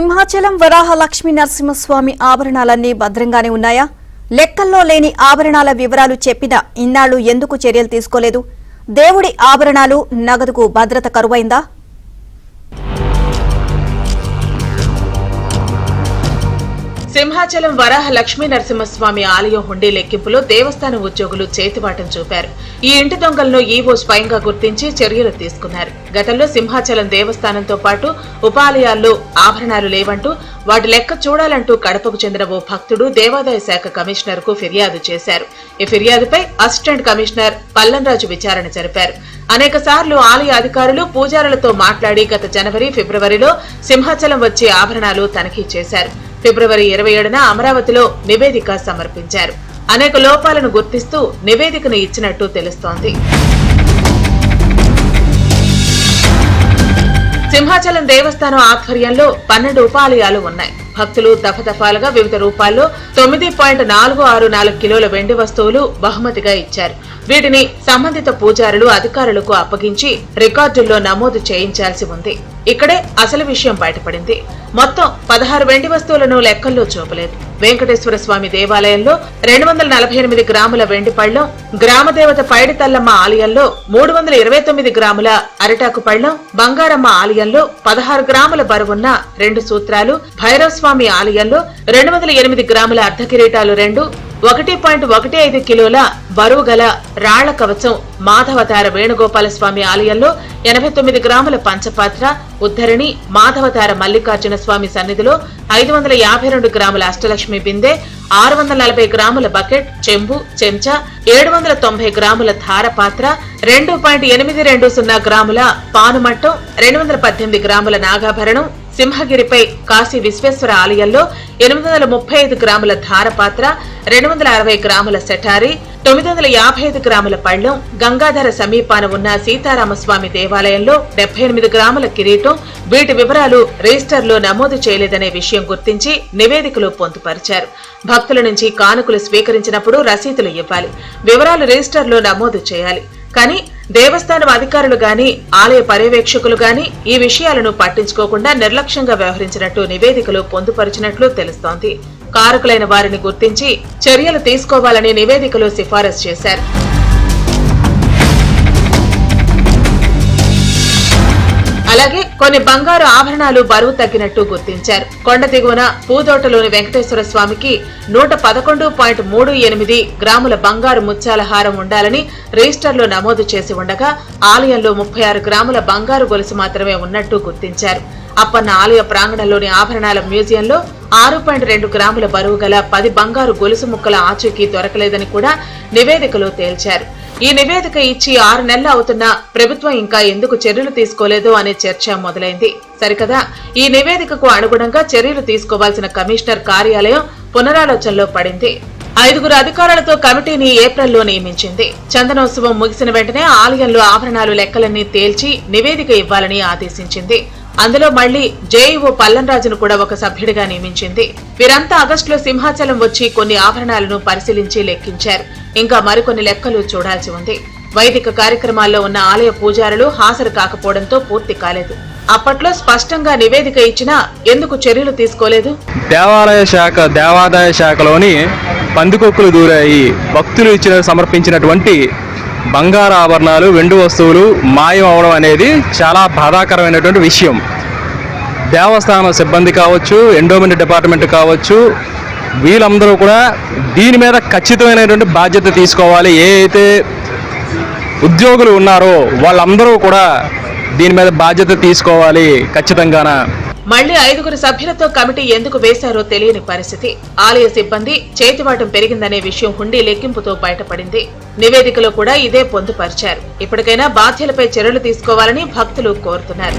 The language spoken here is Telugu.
సింహాచలం వరాహ లక్ష్మీ నరసింహస్వామి ఆభరణాలన్నీ భద్రంగానే ఉన్నాయా? లెక్కల్లో లేని ఆభరణాల వివరాలు చెప్పినా ఇన్నాళ్లు ఎందుకు చర్యలు తీసుకోలేదు? దేవుడి ఆభరణాలు నగదుకు భద్రత కరువైందా? సింహాచలం వరాహ లక్ష్మీ నరసింహస్వామి ఆలయం హుండీ లెక్కింపులో దేవస్థానం ఉద్యోగులు చేతివాటం చూపారు. ఈ ఇంటి దొంగలను ఈవో స్వయంగా గుర్తించి చర్యలు తీసుకున్నారు. గతంలో సింహాచలం దేవస్థానంతో పాటు ఉపాలయాల్లో ఆభరణాలు లేవంటూ వాటి లెక్క చూడాలంటూ కడపకు చెందిన ఓ భక్తుడు దేవాదాయ శాఖ కమిషనర్ కు ఫిర్యాదు చేశారు. ఈ ఫిర్యాదుపై అసిస్టెంట్ కమిషనర్ పల్లంరాజు విచారణ జరిపారు. అనేక సార్లు ఆలయ అధికారులు పూజారులతో మాట్లాడి గత జనవరి, ఫిబ్రవరిలో సింహాచలం వచ్చే ఆభరణాలు తనిఖీ చేశారు. ఫిబ్రవరి 27న అమరావతిలో నివేదిక సమర్పించారు. అనేక లోపాలను గుర్తిస్తూ నివేదికను ఇచ్చినట్టు తెలుస్తోంది. సింహాచలం దేవస్థానం ఆధ్వర్యంలో 12 ఉపాలయాలు ఉన్నాయి. భక్తులు దఫదఫాలుగా వివిధ రూపాల్లో 9.464 కిలోల వెండి వస్తువులు బహుమతిగా ఇచ్చారు. వీటిని సంబంధిత పూజారులు అధికారులకు అప్పగించి రికార్డుల్లో నమోదు చేయించాల్సి ఉంది. ఇక్కడే అసలు విషయం బయటపడింది. మొత్తం 16 వెండి వస్తువులను లెక్కల్లో చూపలేదు. వెంకటేశ్వర స్వామి దేవాలయంలో 248 గ్రాముల వెండి పళ్లం, గ్రామదేవత పైడి తల్లమ్మ ఆలయంలో 329 గ్రాముల అరిటాకు పళ్లం, బంగారమ్మ ఆలయంలో 16 గ్రాముల బరువున్న 2 సూత్రాలు, భైరవస్వామి ఆలయంలో 208 గ్రాముల అర్ధకిరీటాలు 2, 1.15 కిలోల బరువు గల రాళ్ల కవచం, మాధవతార వేణుగోపాల స్వామి ఆలయంలో 89 గ్రాముల పంచపాత్ర, ఉద్ధరణి, మాధవతార మల్లికార్జున స్వామి సన్నిధిలో 552 గ్రాముల అష్టలక్ష్మి బిందె, 640 గ్రాముల బకెట్, చెంబు, చెంచా, 790 గ్రాముల ధారపాత్ర, 2.820 గ్రాముల పానుమట్టం, 218 గ్రాముల నాగాభరణం, సింహగిరిపై కాశీ విశ్వేశ్వర ఆలయంలో 835 గ్రాముల ధారపాత్ర, 260 గ్రాముల సెటారి, 955 గ్రాముల పళ్లం, గంగాధర సమీపాన ఉన్న సీతారామస్వామి దేవాలయంలో 78 గ్రాముల కిరీటం. వీటి వివరాలు రిజిస్టర్లో నమోదు చేయలేదనే విషయం గుర్తించి నివేదికలో పొందుపరిచారు. భక్తుల నుంచి కానుకలు స్వీకరించినప్పుడు రసీదులు ఇవ్వాలి, వివరాలు రిజిస్టర్లో నమోదు చేయాలి. కానీ దేవస్థానం అధికారులు గాని ఆలయ పర్యవేక్షకులు గాని ఈ విషయాలను పట్టించుకోకుండా నిర్లక్ష్యంగా వ్యవహరించినట్టు నివేదికలో పొందుపరిచినట్లు తెలుస్తోంది. కారకులైన వారిని గుర్తించి చర్యలు తీసుకోవాలని నివేదికలో సిఫారసు చేశారు. అలాగే కొన్ని బంగారు ఆభరణాలు బరువు తగ్గినట్టు గుర్తించారు. కొండ దిగువన పూదోటలోని వెంకటేశ్వర స్వామికి 111.38 గ్రాముల బంగారు ముత్యాల హారం ఉండాలని రిజిస్టర్లో నమోదు చేసి ఉండగా ఆలయంలో 36 గ్రాముల బంగారు గొలుసు మాత్రమే ఉన్నట్టు గుర్తించారు. అప్పన్న ఆలయ ప్రాంగణంలోని ఆభరణాల మ్యూజియంలో 6.2 గ్రాముల బరువు గల 10 బంగారు గొలుసు ముక్కల ఆచూకీ దొరకలేదని కూడా నివేదికలో తేల్చారు. ఈ నివేదిక ఇచ్చి 6 నెలలు అవుతున్నా ప్రభుత్వం ఇంకా ఎందుకు చర్యలు తీసుకోలేదు అనే చర్చ మొదలైంది. సరికదా, ఈ నివేదికకు అనుగుణంగా చర్యలు తీసుకోవాల్సిన కమిషనర్ కార్యాలయం పునరాలోచనలో పడింది. 5 అధికారులతో కమిటీని ఏప్రిల్లో నియమించింది. చందనోత్సవం ముగిసిన వెంటనే ఆలయంలో ఆభరణాలు లెక్కలన్నీ తేల్చి నివేదిక ఇవ్వాలని ఆదేశించింది. అందులో మళ్లీ జేఈఓ పల్లంరాజును కూడా ఒక సభ్యుడిగా నియమించింది. వీరంతా ఆగస్టులో సింహాచలం వచ్చి కొన్ని ఆభరణాలను పరిశీలించి లెక్కించారు. ఇంకా మరికొన్ని లెక్కలు చూడాల్సి ఉంది. వైదిక కార్యక్రమాల్లో ఉన్న ఆలయ పూజారులు హాజరు కాకపోవడంతో పూర్తి కాలేదు. అప్పట్లో స్పష్టంగా నివేదిక ఇచ్చినా ఎందుకు చర్యలు తీసుకోలేదు? దేవాదాయ శాఖలోని పందికొక్కులు దూరాయి. భక్తులు సమర్పించినటువంటి బంగారు ఆభరణాలు, వెండి వస్తువులు మాయం అవడం అనేది చాలా బాధాకరమైనటువంటి విషయం. దేవస్థానం సిబ్బంది కావచ్చు, ఎండోమెంట్ డిపార్ట్మెంట్ కావచ్చు, వీళ్ళందరూ కూడా దీని మీద ఖచ్చితమైనటువంటి బాధ్యత తీసుకోవాలి. ఏ అయితే ఉద్యోగులు ఉన్నారో వాళ్ళందరూ కూడా దీని మీద బాధ్యత తీసుకోవాలి ఖచ్చితంగాన. మళ్లీ 5 సభ్యులతో కమిటీ ఎందుకు వేశారో తెలియని పరిస్థితి. ఆలయ సిబ్బంది చేతివాటం పెరిగిందనే విషయం హుండీ లెక్కింపుతో బయటపడింది. నివేదికలో కూడా ఇదే పొందుపరిచారు. ఇప్పటికైనా బాధ్యులపై చర్యలు తీసుకోవాలని భక్తులు కోరుతున్నారు.